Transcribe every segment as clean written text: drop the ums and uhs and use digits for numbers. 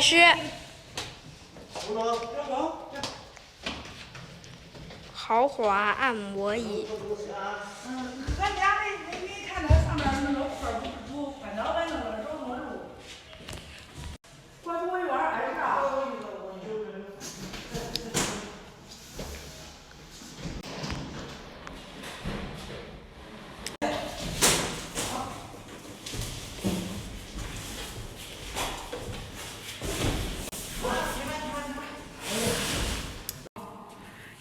开始。豪华按摩椅。咱家你看那上面那个块不翻倒板那个手动路，管我有点碍事啊。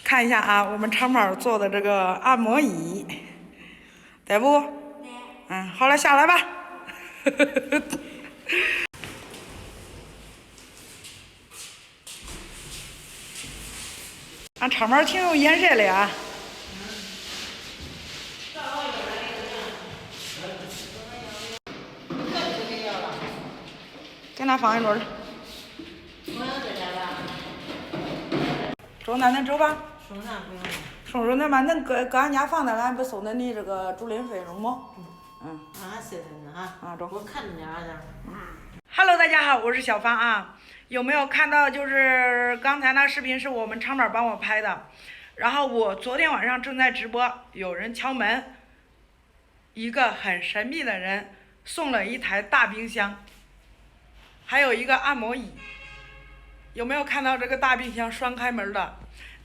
看一下啊，我们长毛做的这个按摩椅，对不？好了，下来吧。俺长毛挺有眼神的啊。给他放一轮。中南咱走吧。送啥不用？送那嘛，恁搁俺家房子，俺不收那你这个租赁费用吗？是的呢啊。中。我看着呢啊。Hello， 大家好，我是小芳啊。有没有看到就是刚才那视频是我们长毛帮我拍的，然后我昨天晚上正在直播，有人敲门，一个很神秘的人送了一台大冰箱，还有一个按摩椅。有没有看到这个大冰箱双开门的？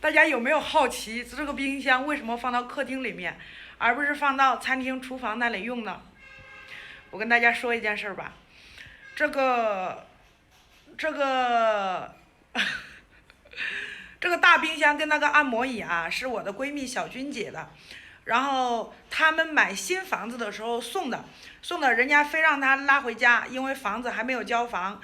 大家有没有好奇这个冰箱为什么放到客厅里面，而不是放到餐厅厨房那里用呢？我跟大家说一件事吧，这个这个大冰箱跟那个按摩椅啊，是我的闺蜜小军姐的，然后他们买新房子的时候送的，人家非让她拉回家，因为房子还没有交房，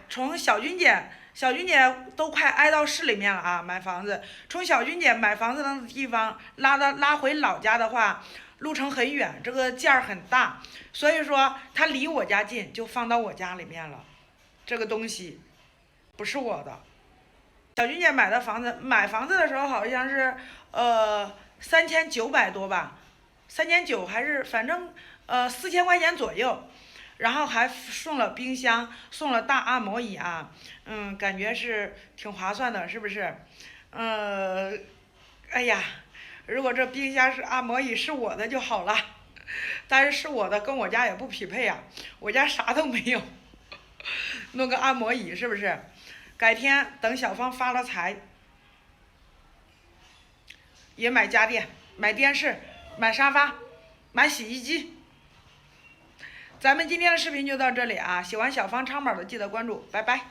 从小军姐都快挨到市里面了啊，买房子，从小军姐买房子的地方拉回老家的话，路程很远，这个件儿很大，所以说它离我家近，就放到我家里面了。这个东西不是我的。小军姐买房子的时候好像是3900多吧，3900还是反正4000块钱左右。然后还送了冰箱，送了大按摩椅啊，感觉是挺划算的，是不是？哎呀，如果这冰箱是按摩椅是我的就好了，但是我的跟我家也不匹配啊，我家啥都没有，弄个按摩椅是不是？改天等小芳发了财，也买家电，买电视，买沙发，买洗衣机。咱们今天的视频就到这里啊！喜欢小芳长毛的记得关注，拜拜。